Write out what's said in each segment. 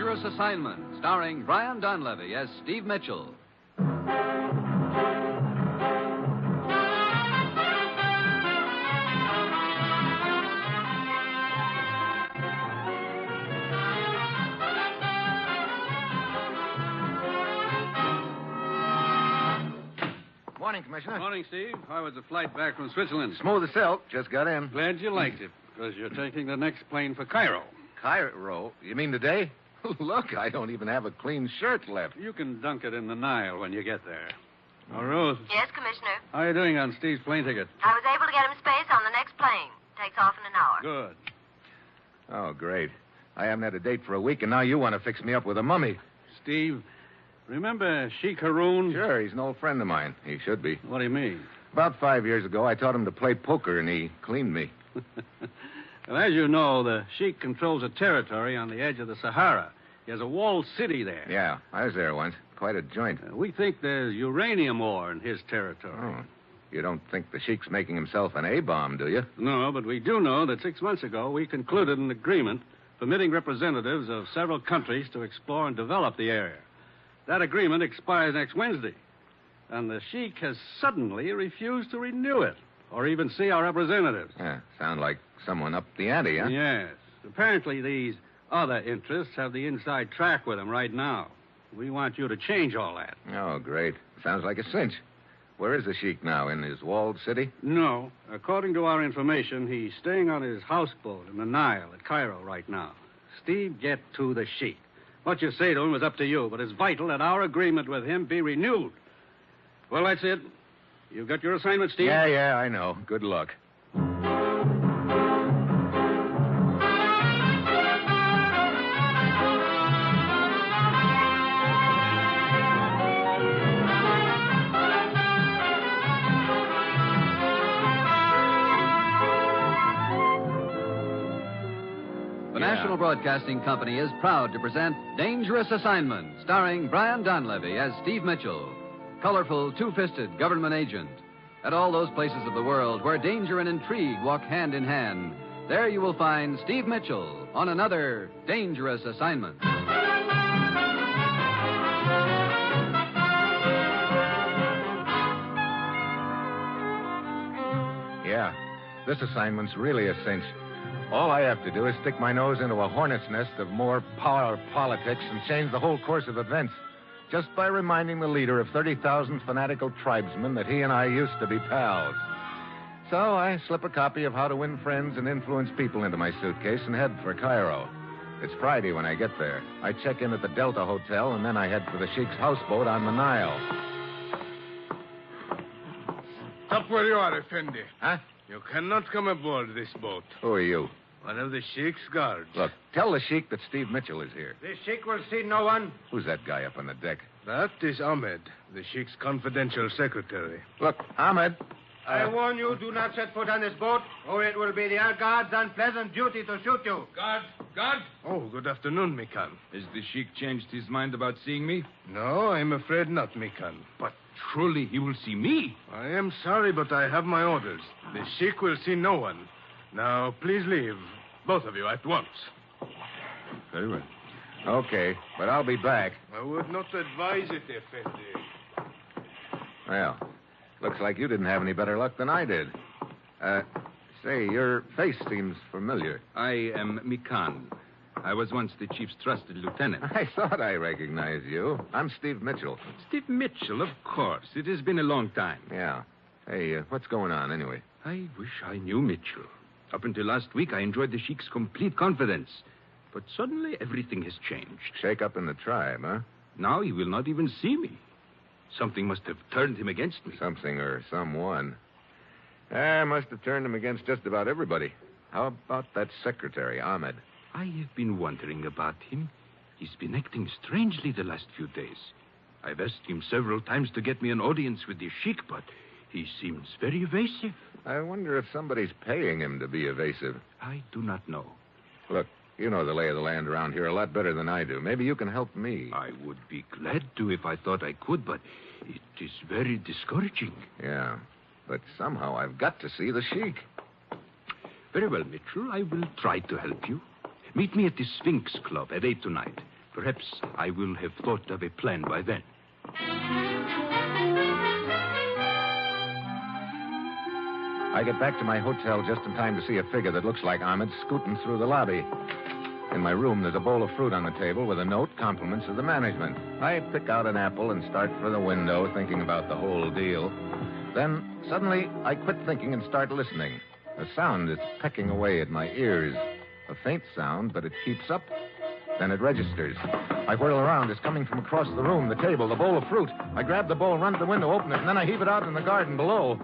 Dangerous Assignment, starring Brian Donlevy as Steve Mitchell. Morning, Commissioner. Morning, Steve. How was the flight back from Switzerland? Smooth as silk. Just got in. Glad you liked it, because you're taking the next plane for Cairo. Cairo? You mean today? Look, I don't even have a clean shirt left. You can dunk it in the Nile when you get there. Oh, Rose. Yes, Commissioner. How are you doing on Steve's plane ticket? I was able to get him space on the next plane. Takes off in an hour. Good. Oh, great. I haven't had a date for a week, and now you want to fix me up with a mummy. Steve, remember Sheik Haroun? Sure, he's an old friend of mine. He should be. What do you mean? About 5 years ago, I taught him to play poker, and he cleaned me. Well, as you know, the Sheik controls a territory on the edge of the Sahara. He has a walled city there. Yeah, I was there once. Quite a joint. We think there's uranium ore in his territory. Oh. You don't think the Sheik's making himself an A-bomb, do you? No, but we do know that 6 months ago we concluded an agreement permitting representatives of several countries to explore and develop the area. That agreement expires next Wednesday, and the Sheik has suddenly refused to renew it or even see our representatives. Yeah, sound like someone up the ante, huh? Yes. Apparently these other interests have the inside track with him right now. We want you to change all that. Oh, great. Sounds like a cinch. Where is the Sheik now? In his walled city? No. According to our information, he's staying on his houseboat in the Nile at Cairo right now. Steve, get to the Sheik. What you say to him is up to you, but it's vital that our agreement with him be renewed. Well, that's it. You got your assignment, Steve? Yeah, I know. Good luck. The National Broadcasting Company is proud to present Dangerous Assignment, starring Brian Donlevy as Steve Mitchell, colorful, two-fisted government agent. At all those places of the world where danger and intrigue walk hand in hand, there you will find Steve Mitchell on another Dangerous Assignment. Yeah, this assignment's really a cinch. All I have to do is stick my nose into a hornet's nest of more power politics and change the whole course of events just by reminding the leader of 30,000 fanatical tribesmen that he and I used to be pals. So I slip a copy of How to Win Friends and Influence People into my suitcase and head for Cairo. It's Friday when I get there. I check in at the Delta Hotel, and then I head for the Sheik's houseboat on the Nile. Stop where you are, Effendi. Huh? You cannot come aboard this boat. Who are you? One of the Sheik's guards. Look, tell the Sheik that Steve Mitchell is here. The Sheik will see no one. Who's that guy up on the deck? That is Ahmed, the Sheik's confidential secretary. Look, Ahmed. I warn you, do not set foot on this boat, or it will be the guard's unpleasant duty to shoot you. Guard! Oh, good afternoon, Mikan. Has the Sheik changed his mind about seeing me? No, I'm afraid not, Mikan. But surely he will see me. I am sorry, but I have my orders. The Sheik will see no one. Now, please leave. Both of you at once. Very well. Okay, but I'll be back. I would not advise it, Effendi. Well, looks like you didn't have any better luck than I did. Say, your face seems familiar. I am Mikan. I was once the chief's trusted lieutenant. I thought I recognized you. I'm Steve Mitchell. Steve Mitchell, of course. It has been a long time. Yeah. Hey, what's going on anyway? I wish I knew Mitchell. Up until last week, I enjoyed the Sheik's complete confidence. But suddenly, everything has changed. Shake up in the tribe, huh? Now he will not even see me. Something must have turned him against me. Something or someone. I must have turned him against just about everybody. How about that secretary, Ahmed? I have been wondering about him. He's been acting strangely the last few days. I've asked him several times to get me an audience with the Sheik, but he seems very evasive. I wonder if somebody's paying him to be evasive. I do not know. Look, you know the lay of the land around here a lot better than I do. Maybe you can help me. I would be glad to if I thought I could, but it is very discouraging. Yeah, but somehow I've got to see the Sheik. Very well, Mitchell. I will try to help you. Meet me at the Sphinx Club at 8 tonight. Perhaps I will have thought of a plan by then. I get back to my hotel just in time to see a figure that looks like Ahmed scooting through the lobby. In my room, there's a bowl of fruit on the table with a note, compliments of the management. I pick out an apple and start for the window, thinking about the whole deal. Then, suddenly, I quit thinking and start listening. A sound is pecking away at my ears. A faint sound, but it keeps up. Then it registers. I whirl around. It's coming from across the room, the table, the bowl of fruit. I grab the bowl, run to the window, open it, and then I heave it out in the garden below.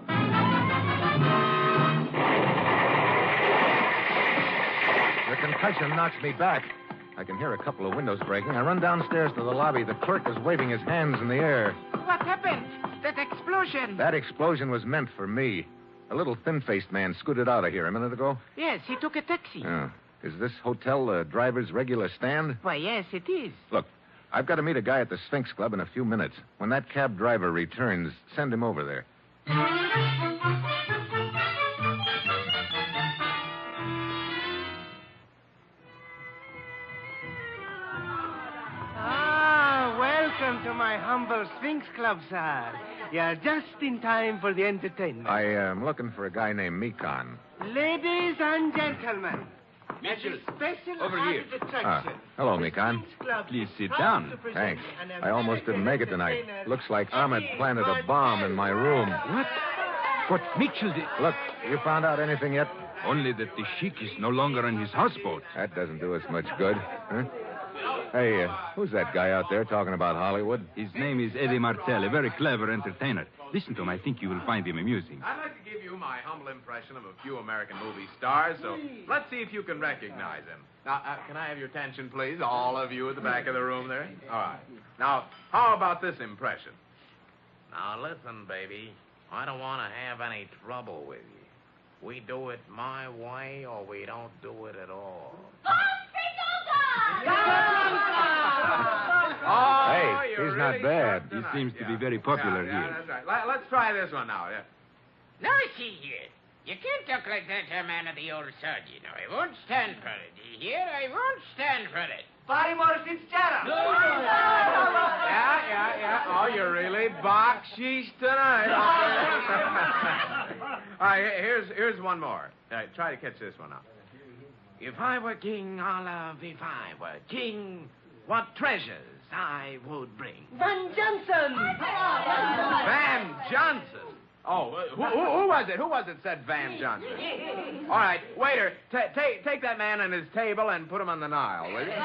The concussion knocks me back. I can hear a couple of windows breaking. I run downstairs to the lobby. The clerk is waving his hands in the air. What happened? That explosion. That explosion was meant for me. A little thin-faced man scooted out of here a minute ago. Yes, he took a taxi. Oh. Is this hotel the driver's regular stand? Why, yes, it is. Look, I've got to meet a guy at the Sphinx Club in a few minutes. When that cab driver returns, send him over there. Welcome to my humble Sphinx Club, sir. You're just in time for the entertainment. I am looking for a guy named Mikan. Ladies and gentlemen, Mitchell, special over here. attraction. Hello, Mikan. Please sit down. Thanks. I almost didn't make it tonight. Looks like Ahmed planted a bomb in my room. What? What Mitchell did? Look, you found out anything yet? Only that the sheik is no longer on his houseboat. That doesn't do us much good. Huh? Hey, who's that guy out there talking about Hollywood? His name is Eddie Martel, a very clever entertainer. Listen to him. I think you will find him amusing. I'd like to give you my humble impression of a few American movie stars, so let's see if you can recognize them. Now, can I have your attention, please? All of you at the back of the room there? All right. Now, how about this impression? Now, listen, baby. I don't want to have any trouble with you. We do it my way or we don't do it at all. Oh, hey, he's really not bad. He seems to be very popular yeah, here. That's right. Let's try this one now. Yeah. Now, see here. You can't talk like that to a man of the old sod, you know. I won't stand for it. Do you hear? I won't stand for it. Yeah. Oh, you're really baksheesh tonight. All right, here's one more. All right, try to catch this one out. If I were king, Olive, if I were king, what treasures I would bring. Van Johnson! Van Johnson? Oh, who was it? Who was it said Van Johnson? All right, waiter, take that man and his table and put him on the Nile, will you? Well,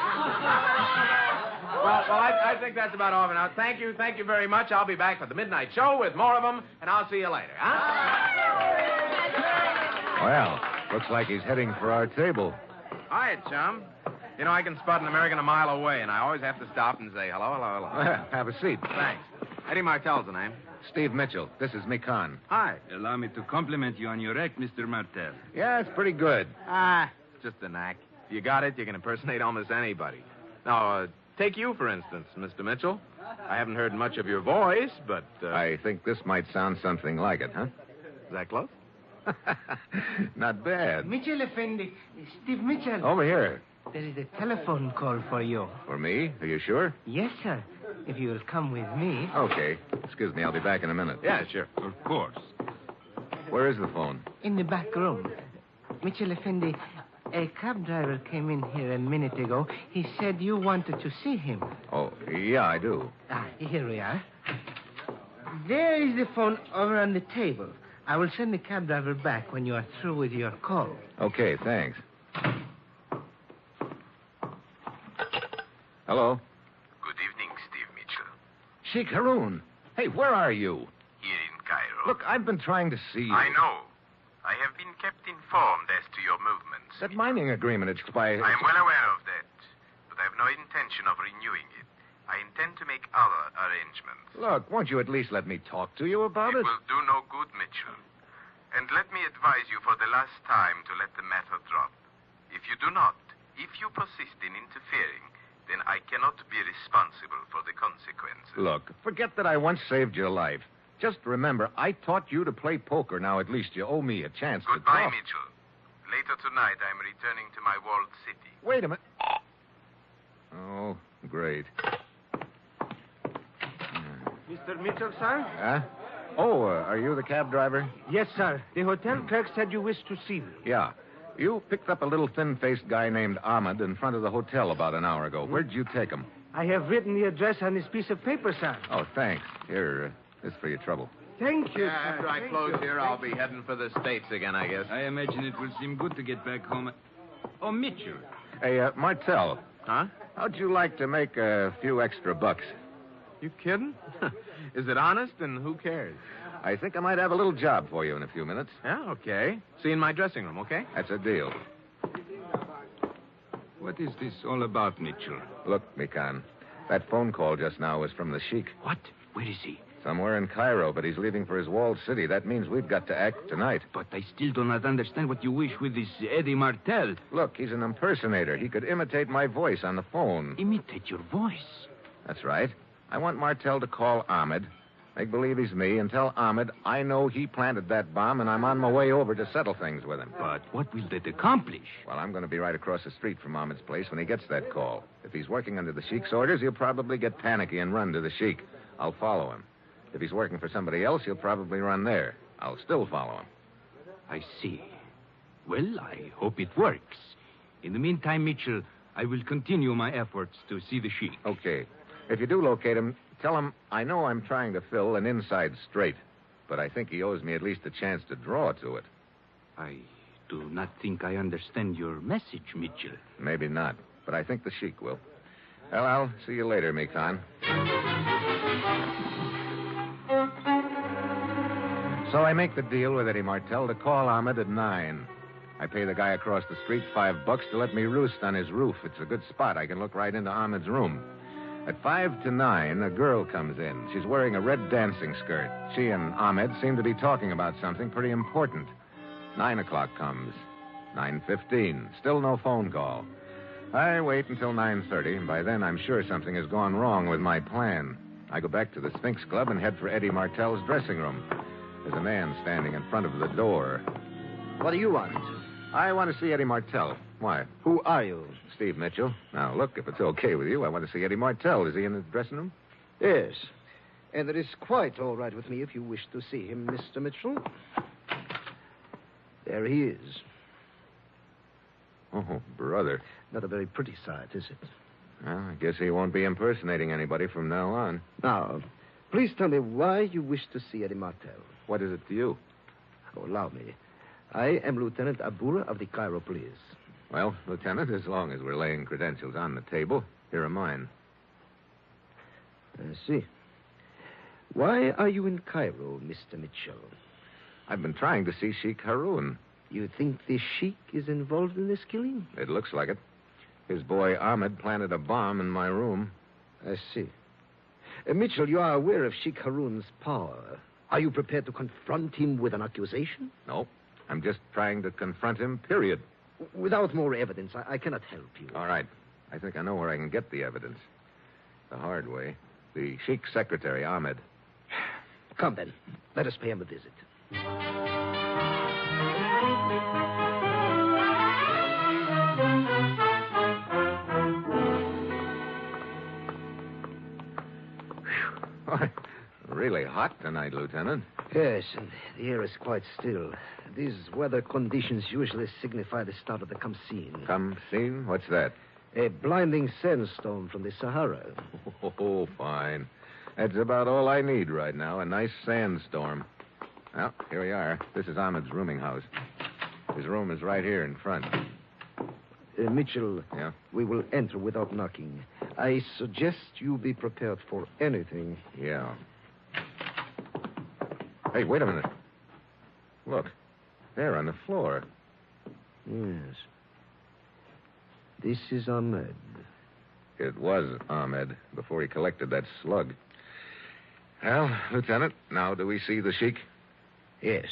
I think that's about all for now. Thank you very much. I'll be back for the midnight show with more of them, and I'll see you later, huh? Well, looks like he's heading for our table. Hiya, chum. You know, I can spot an American a mile away, and I always have to stop and say hello. Well, have a seat. Thanks. Eddie Martel's the name. Steve Mitchell. This is Mikan. Hi. Allow me to compliment you on your act, Mr. Martel. Yeah, it's pretty good. It's just a knack. If you got it, you can impersonate almost anybody. Now, take you, for instance, Mr. Mitchell. I haven't heard much of your voice, but... I think this might sound something like it, huh? Is that close? Not bad. Mitchell Effendi. Steve Mitchell. Over here. There is a telephone call for you. For me? Are you sure? Yes, sir. If you will come with me. Okay. Excuse me, I'll be back in a minute. Yeah, sure. Of course. Where is the phone? In the back room. Mitchell Effendi, a cab driver came in here a minute ago. He said you wanted to see him. Oh, yeah, I do. Here we are. There is the phone over on the table. I will send the cab driver back when you are through with your call. Okay, thanks. Hello? Good evening, Steve Mitchell. Sheikh Haroun. Hey, where are you? Here in Cairo. Look, I've been trying to see you. I know. I have been kept informed as to your movements. That mining agreement expired. I am well aware of that, but I have no intention of renewing it. I intend to make other arrangements. Look, won't you at least let me talk to you about it? It will do no good, Mitchell. And let me advise you for the last time to let the matter drop. If you do not, if you persist in interfering, then I cannot be responsible for the consequences. Look, forget that I once saved your life. Just remember, I taught you to play poker. Now at least you owe me a chance to Goodbye, talk. Mitchell. Later tonight, I'm returning to my walled city. Wait a minute. Oh, Great. Mr. Mitchell, sir? Huh? Oh, are you the cab driver? Yes, sir. The hotel clerk said you wished to see me. Yeah. You picked up a little thin-faced guy named Ahmed in front of the hotel about an hour ago. Where'd you take him? I have written the address on this piece of paper, sir. Oh, thanks. Here, this is for your trouble. Thank you, Yeah, sir. after I Thank close you. here, I'll be heading for the States again, I guess. I imagine it will seem good to get back home. Oh, Mitchell. Hey, Martell, Huh? how'd you like to make a few extra bucks? You kidding? Is it honest, and who cares? I think I might have a little job for you in a few minutes. Yeah, okay. See you in my dressing room, okay? That's a deal. What is this all about, Mitchell? Look, Mikan, that phone call just now was from the Sheik. What? Where is he? Somewhere in Cairo, but he's leaving for his walled city. That means we've got to act tonight. But I still do not understand what you wish with this Eddie Martel. Look, he's an impersonator. He could imitate my voice on the phone. Imitate your voice. That's right. I want Martel to call Ahmed, make believe he's me, and tell Ahmed I know he planted that bomb and I'm on my way over to settle things with him. But what will that accomplish? Well, I'm going to be right across the street from Ahmed's place when he gets that call. If he's working under the Sheik's orders, he'll probably get panicky and run to the Sheik. I'll follow him. If he's working for somebody else, he'll probably run there. I'll still follow him. I see. Well, I hope it works. In the meantime, Mitchell, I will continue my efforts to see the Sheik. Okay. If you do locate him, tell him I know I'm trying to fill an inside straight, but I think he owes me at least a chance to draw to it. I do not think I understand your message, Mitchell. Maybe not, but I think the Sheik will. Well, I'll see you later, Mikan. So I make the deal with Eddie Martel to call Ahmed at 9. I pay the guy across the street $5 to let me roost on his roof. It's a good spot. I can look right into Ahmed's room. At 5 to 9, a girl comes in. She's wearing a red dancing skirt. She and Ahmed seem to be talking about something pretty important. 9 o'clock comes. 9:15. Still no phone call. I wait until 9:30, and by then I'm sure something has gone wrong with my plan. I go back to the Sphinx Club and head for Eddie Martel's dressing room. There's a man standing in front of the door. What do you want? I want to see Eddie Martel. Why? Who are you? Steve Mitchell. Now, look, if it's okay with you, I want to see Eddie Martel. Is he in the dressing room? Yes. And it is quite all right with me if you wish to see him, Mr. Mitchell. There he is. Oh, brother. Not a very pretty sight, is it? Well, I guess he won't be impersonating anybody from now on. Now, please tell me why you wish to see Eddie Martel. What is it to you? Oh, allow me. I am Lieutenant Abura of the Cairo Police. Well, Lieutenant, as long as we're laying credentials on the table, here are mine. I see. Why are you in Cairo, Mr. Mitchell? I've been trying to see Sheik Haroun. You think the Sheik is involved in this killing? It looks like it. His boy Ahmed planted a bomb in my room. I see. Mitchell, you are aware of Sheik Haroun's power. Are you prepared to confront him with an accusation? No. I'm just trying to confront him, period. Without more evidence, I cannot help you. All right. I think I know where I can get the evidence. The hard way. The Sheik's secretary, Ahmed. Come, then. Let us pay him a visit. Really hot tonight, Lieutenant. Yes, and the air is quite still. These weather conditions usually signify the start of the Khamsin. Khamsin? What's that? A blinding sandstorm from the Sahara. Oh, fine. That's about all I need right now, a nice sandstorm. Well, here we are. This is Ahmed's rooming house. His room is right here in front. Mitchell, yeah? We will enter without knocking. I suggest you be prepared for anything. Yeah. Hey, wait a minute. Look, there on the floor. Yes. This is Ahmed. It was Ahmed before he collected that slug. Well, Lieutenant, now do we see the Sheik? Yes.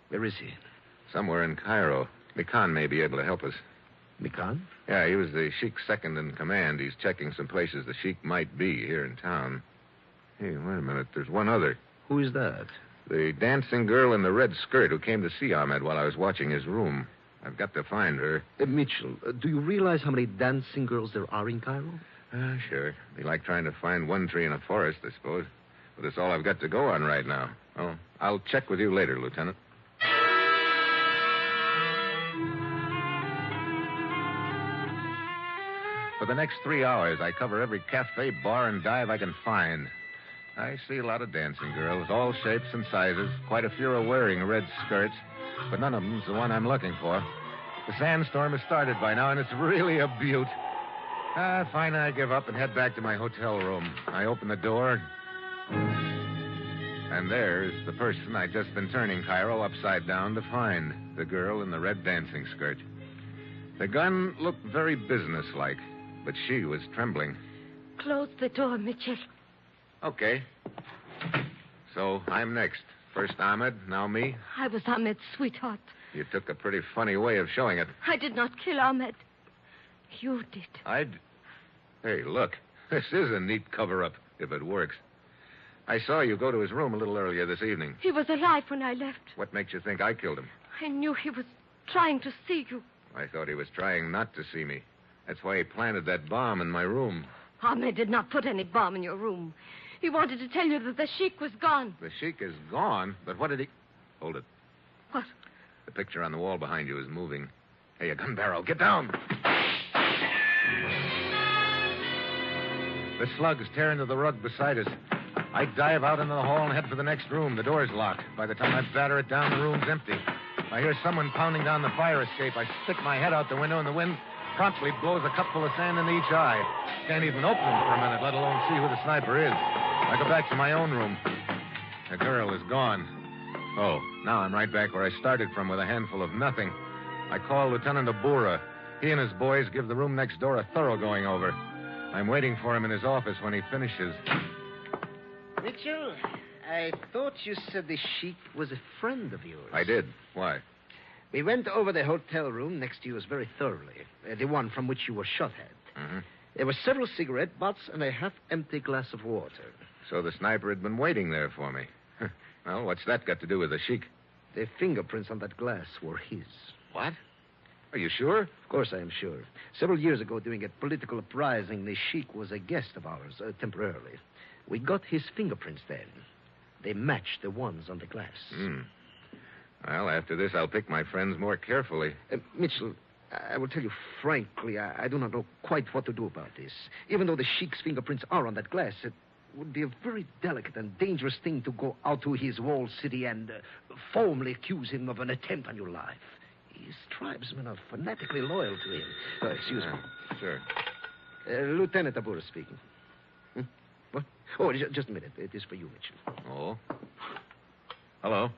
Where is he? Somewhere in Cairo. Mikan may be able to help us. Mikan? Yeah, he was the Sheik's second in command. He's checking some places the Sheik might be here in town. Hey, wait a minute. There's one other. Who is that? The dancing girl in the red skirt who came to see Ahmed while I was watching his room. I've got to find her. Mitchell, do you realize how many dancing girls there are in Cairo? Sure. Be like trying to find one tree in a forest, I suppose. But it's all I've got to go on right now. Oh, I'll check with you later, Lieutenant. For the next 3 hours, I cover every cafe, bar, and dive I can find. I see a lot of dancing girls, all shapes and sizes. Quite a few are wearing red skirts, but none of them's the one I'm looking for. The sandstorm has started by now, and it's really a beaut. Fine, I give up and head back to my hotel room. I open the door, and there's the person I'd just been turning Cairo upside down to find, the girl in the red dancing skirt. The gun looked very businesslike, but she was trembling. Close the door, Mitchell. Okay. So I'm next. First Ahmed, now me. I was Ahmed's sweetheart. You took a pretty funny way of showing it. I did not kill Ahmed. You did. Hey, look. This is a neat cover-up, if it works. I saw you go to his room a little earlier this evening. He was alive when I left. What makes you think I killed him? I knew he was trying to see you. I thought he was trying not to see me. That's why he planted that bomb in my room. Ahmed did not put any bomb in your room. He wanted to tell you that the sheik was gone. The sheik is gone? But what did he... Hold it. What? The picture on the wall behind you is moving. Hey, a gun barrel. Get down. The slugs tear into the rug beside us. I dive out into the hall and head for the next room. The door's locked. By the time I batter it down, the room's empty. I hear someone pounding down the fire escape. I stick my head out the window, and the wind promptly blows a cupful of sand into each eye. Can't even open them for a minute, let alone see who the sniper is. I go back to my own room. The girl is gone. Oh, now I'm right back where I started from with a handful of nothing. I call Lieutenant Abura. He and his boys give the room next door a thorough going over. I'm waiting for him in his office when he finishes. Mitchell, I thought you said the sheik was a friend of yours. I did. Why? We went over the hotel room next to yours very thoroughly. The one from which you were shot at. Mm-hmm. There were several cigarette butts and a half-empty glass of water. So the sniper had been waiting there for me. Well, what's that got to do with the sheik? The fingerprints on that glass were his. What? Are you sure? Of course I am sure. Several years ago, during a political uprising, the sheik was a guest of ours, temporarily. We got his fingerprints then. They matched the ones on the glass. Well, after this, I'll pick my friends more carefully. Mitchell, I will tell you frankly, I do not know quite what to do about this. Even though the sheik's fingerprints are on that glass, it would be a very delicate and dangerous thing to go out to his walled city and formally accuse him of an attempt on your life. His tribesmen are fanatically loyal to him. Excuse me. Sure. Lieutenant Abura speaking. What? Oh, just a minute. It is for you, Mitchell. Oh. Hello.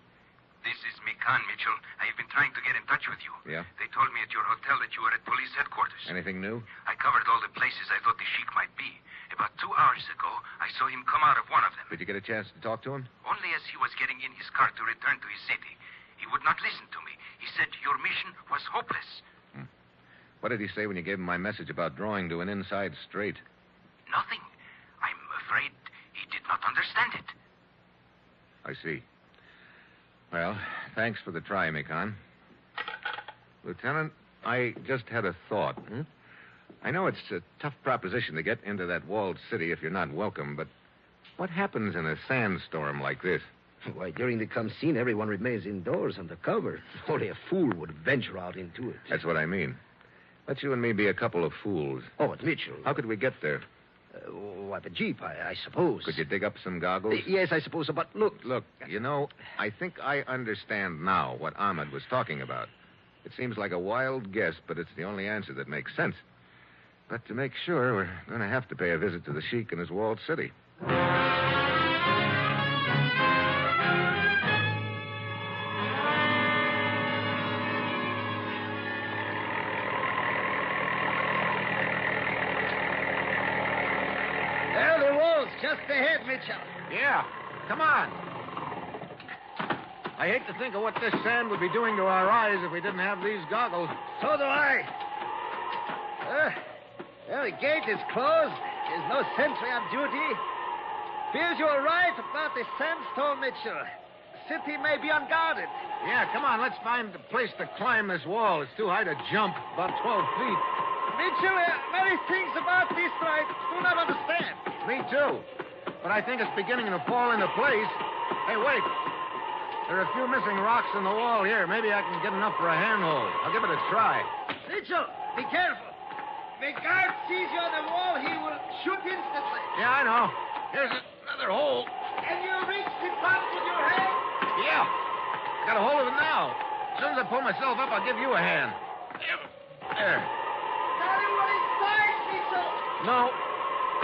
This is Mikan, Mitchell. I've been trying to get in touch with you. Yeah? They told me at your hotel that you were at police headquarters. Anything new? I covered all the places I thought the sheik might be. About 2 hours ago, I saw him come out of one of them. Did you get a chance to talk to him? Only as he was getting in his car to return to his city. He would not listen to me. He said your mission was hopeless. What did he say when you gave him my message about drawing to an inside straight? Nothing. I'm afraid he did not understand it. I see. Well, thanks for the try, Mikan. Lieutenant, I just had a thought. I know it's a tough proposition to get into that walled city if you're not welcome, but what happens in a sandstorm like this? Why, during the come scene, everyone remains indoors under cover. Only a fool would venture out into it. That's what I mean. Let you and me be a couple of fools. Oh, but Mitchell. How could we get there? By the jeep, I suppose. Could you dig up some goggles? Yes, I suppose so, but look. Look, you know, I think I understand now what Ahmed was talking about. It seems like a wild guess, but it's the only answer that makes sense. But to make sure, we're going to have to pay a visit to the sheik in his walled city. There the walls, just ahead, Mitchell. Yeah, come on. I hate to think of what this sand would be doing to our eyes if we didn't have these goggles. So do I. Well, the gate is closed. There's no sentry on duty. Feels you were right about the sandstone, Mitchell. The city may be unguarded. Yeah, come on, let's find a place to climb this wall. It's too high to jump, about 12 feet. Mitchell, many things about this I do not understand. Me too. But I think it's beginning to fall into place. Hey, wait. There are a few missing rocks in the wall here. Maybe I can get enough for a handhold. I'll give it a try. Mitchell, be careful. The guard sees you on the wall, he will shoot instantly. Yeah, I know. Here's another hole. Can you reach the top with your hand? Yeah. I got a hold of it now. As soon as I pull myself up, I'll give you a hand. There. Tell you what inside, Mitchell. No.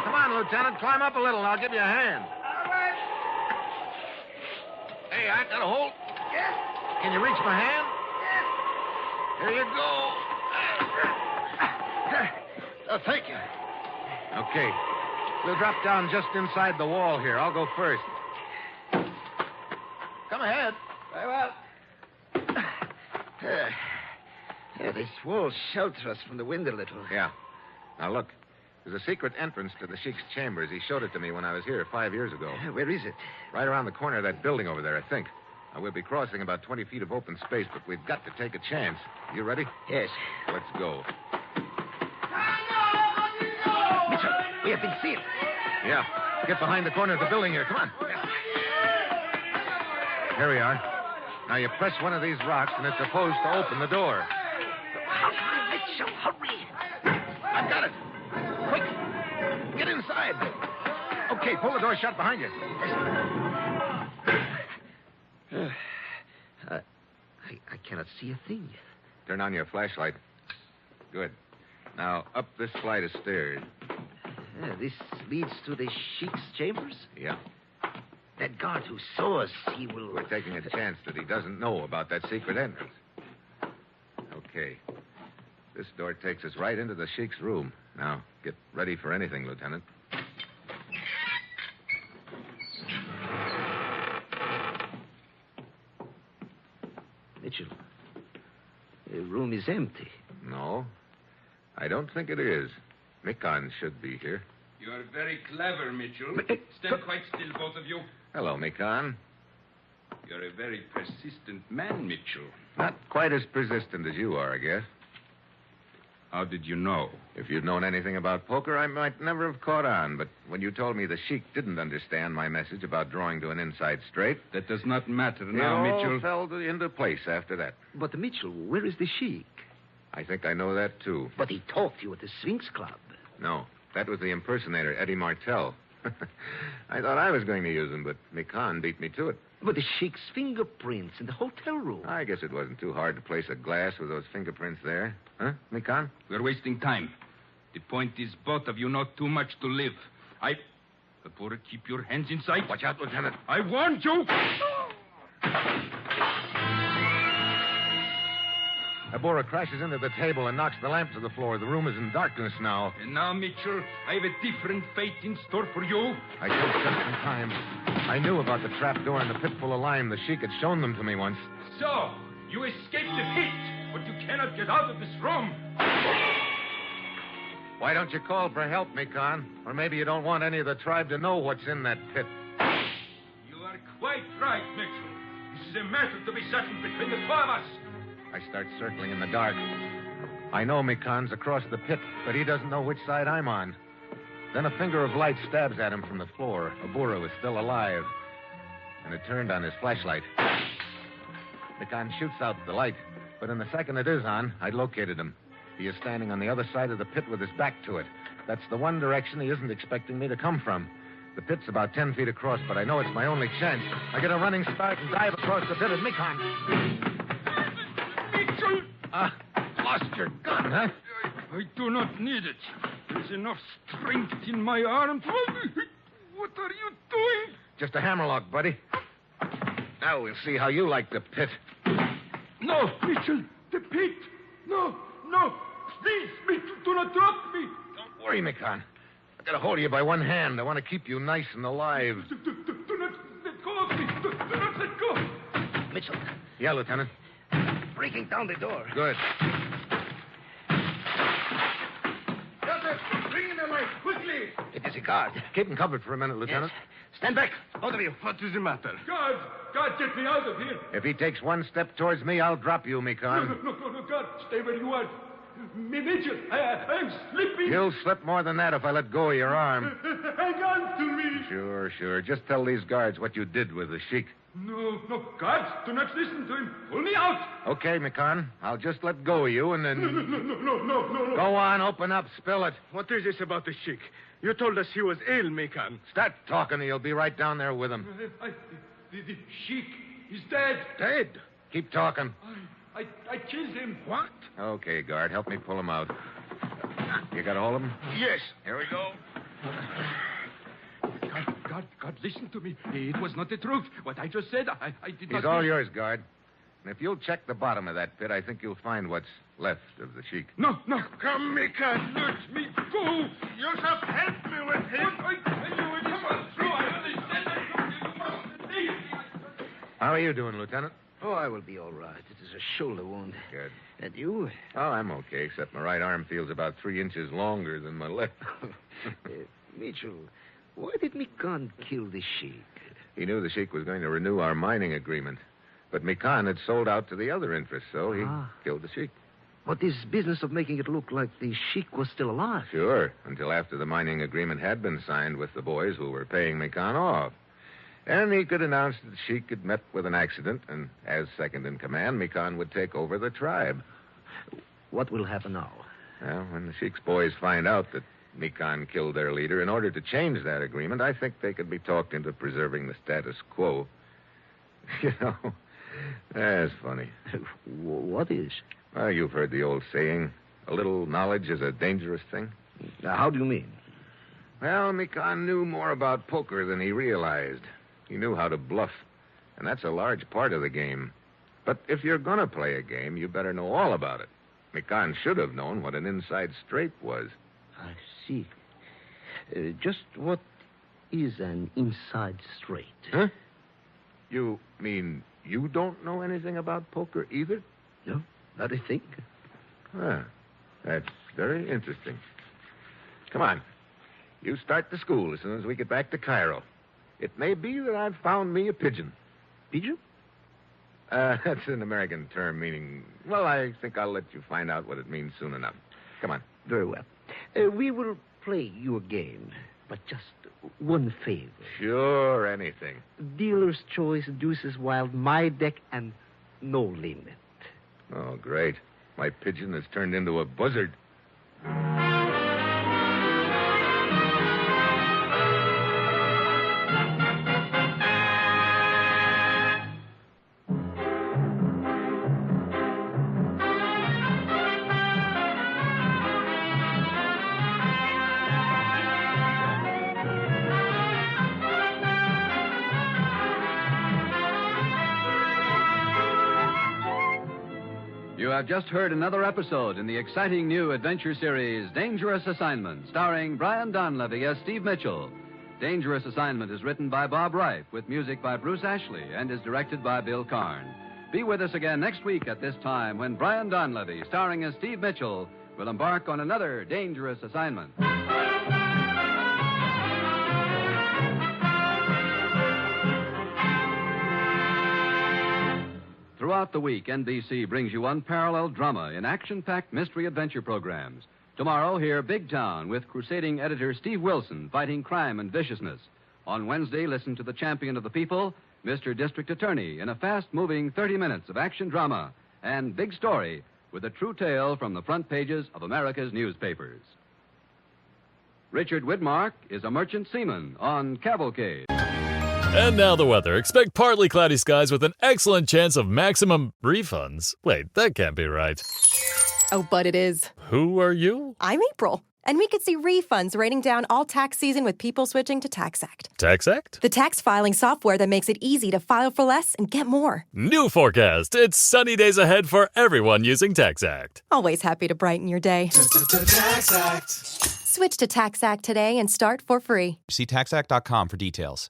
Come on, Lieutenant. Climb up a little and I'll give you a hand. All right. Hey, I got a hold. Yes. Can you reach my hand? Yes. Here you go. Oh, thank you. Okay. We'll drop down just inside the wall here. I'll go first. Come ahead. Very well. This wall shelters us from the wind a little. Yeah. Now, look. There's a secret entrance to the Sheik's chambers. He showed it to me when I was here 5 years ago. Where is it? Right around the corner of that building over there, I think. Now, we'll be crossing about 20 feet of open space, but we've got to take a chance. You ready? Yes. Let's go. Mitchell, we have been seen. Yeah. Get behind the corner of the building here. Come on. Here we are. Now, you press one of these rocks, and it's supposed to open the door. Hurry, Mitchell, hurry. I've got it. Quick. Get inside. Okay, pull the door shut behind you. I cannot see a thing. Turn on your flashlight. Good. Now, up this flight of stairs. This leads to the Sheik's chambers? Yeah. That guard who saw us, he will... We're taking a chance that he doesn't know about that secret entrance. Okay. This door takes us right into the Sheik's room. Now, get ready for anything, Lieutenant. Mitchell, the room is empty. No, I don't think it is. Mikon should be here. You are very clever, Mitchell. Stand quite still, both of you. Hello, Mikon. You're a very persistent man, Mitchell. Not quite as persistent as you are, I guess. How did you know? If you'd known anything about poker, I might never have caught on. But when you told me the Sheik didn't understand my message about drawing to an inside straight... That does not matter now, Mitchell. It all fell into place after that. But, Mitchell, where is the Sheik? I think I know that, too. But he talked to you at the Sphinx Club. No, that was the impersonator, Eddie Martell. I thought I was going to use him, but Mikon beat me to it. But the Sheik's fingerprints in the hotel room. I guess it wasn't too hard to place a glass with those fingerprints there. Huh, Mikon? We're wasting time. The point is, both of you know too much to live. Abura, keep your hands inside. Watch out, Lieutenant. I warned you. Abura crashes into the table and knocks the lamp to the floor. The room is in darkness now. And now, Mitchell, I have a different fate in store for you. I took just in time. I knew about the trap door and the pit full of lime. The Sheik had shown them to me once. So, you escaped the pit, but you cannot get out of this room. Why don't you call for help, Mikon? Or maybe you don't want any of the tribe to know what's in that pit. You are quite right, Mitchell. This is a matter to be settled between the two of us. I start circling in the dark. I know Mikon's across the pit, but he doesn't know which side I'm on. Then a finger of light stabs at him from the floor. Abura was still alive. And it turned on his flashlight. Mikon shoots out the light, but in the second it is on, I located him. He is standing on the other side of the pit with his back to it. That's the one direction he isn't expecting me to come from. The pit's about 10 feet across, but I know it's my only chance. I get a running start and dive across the pit at Mikon. Mitchell! Lost your gun, huh? I do not need it. There's enough strength in my arms. What are you doing? Just a hammerlock, buddy. Now we'll see how you like the pit. No, Mitchell, the pit. No. Please, Mitchell, do not drop me. Don't worry, Mikon. I got a hold of you by one hand. I want to keep you nice and alive. Do not let go of me. Do not let go. Mitchell. Yeah, Lieutenant. Breaking down the door. Good. Joseph, bring in the light, quickly. It is a guard. Keep him covered for a minute, Lieutenant. Yes. Stand back, both of you. What is the matter? God, get me out of here. If he takes one step towards me, I'll drop you, Mikon. No, God, stay where you are. Mitchell, I'm slipping. You'll slip more than that if I let go of your arm. Hang on to me. Sure. Just tell these guards what you did with the sheik. No, guards, do not listen to him. Pull me out. Okay, Mikan. I'll just let go of you and then... No. Go on, open up, spill it. What is this about the sheik? You told us he was ill, Mikan. Start talking and you'll be right down there with him. The sheik is dead. Dead? Keep talking. I killed him. What? Okay, guard, help me pull him out. You got all of them? Yes. Here we go. God, listen to me. It was not the truth. What I just said, I did not... He's all yours, guard. And if you'll check the bottom of that pit, I think you'll find what's left of the sheik. No. Come, Mikan. Let me go. You have helped me with him. How are you doing, Lieutenant? Oh, I will be all right. It is a shoulder wound. Good. And you? Oh, I'm okay, except my right arm feels about 3 inches longer than my left. Mitchell, why did Mikan kill the sheik? He knew the sheik was going to renew our mining agreement. But Mikan had sold out to the other interests, so he killed the sheik. But this business of making it look like the sheik was still alive. Sure, until after the mining agreement had been signed with the boys who were paying Mikan off. And he could announce that the sheik had met with an accident, and as second in command, Mikan would take over the tribe. What will happen now? Well, when the sheik's boys find out that Mikan killed their leader, in order to change that agreement, I think they could be talked into preserving the status quo. You know, that's funny. What is? Well, you've heard the old saying, a little knowledge is a dangerous thing. Now, how do you mean? Well, Mikan knew more about poker than he realized. He knew how to bluff, and that's a large part of the game. But if you're going to play a game, you better know all about it. Mikan should have known what an inside straight was. I see. Just what is an inside straight? Huh? You mean you don't know anything about poker either? No, not a thing. Ah, that's very interesting. Come on. You start the school as soon as we get back to Cairo. It may be that I've found me a pigeon. Pigeon? That's an American term meaning... Well, I think I'll let you find out what it means soon enough. Come on. Very well. We will play you a game, but just one favor. Sure, anything. Dealer's choice, deuces wild, my deck, and no limit. Oh, great. My pigeon has turned into a buzzard. You have just heard another episode in the exciting new adventure series, Dangerous Assignment, starring Brian Donlevy as Steve Mitchell. Dangerous Assignment is written by Bob Reif, with music by Bruce Ashley, and is directed by Bill Karn. Be with us again next week at this time when Brian Donlevy, starring as Steve Mitchell, will embark on another dangerous assignment. Throughout the week, NBC brings you unparalleled drama in action-packed mystery-adventure programs. Tomorrow, hear Big Town with crusading editor Steve Wilson fighting crime and viciousness. On Wednesday, listen to the champion of the people, Mr. District Attorney, in a fast-moving 30 minutes of action drama. And Big Story with a true tale from the front pages of America's newspapers. Richard Widmark is a merchant seaman on Cavalcade. And now the weather. Expect partly cloudy skies with an excellent chance of maximum refunds. Wait, that can't be right. Oh, but it is. Who are you? I'm April. And we could see refunds raining down all tax season with people switching to TaxAct. TaxAct? The tax filing software that makes it easy to file for less and get more. New forecast. It's sunny days ahead for everyone using TaxAct. Always happy to brighten your day. TaxAct. Switch to TaxAct today and start for free. See TaxAct.com for details.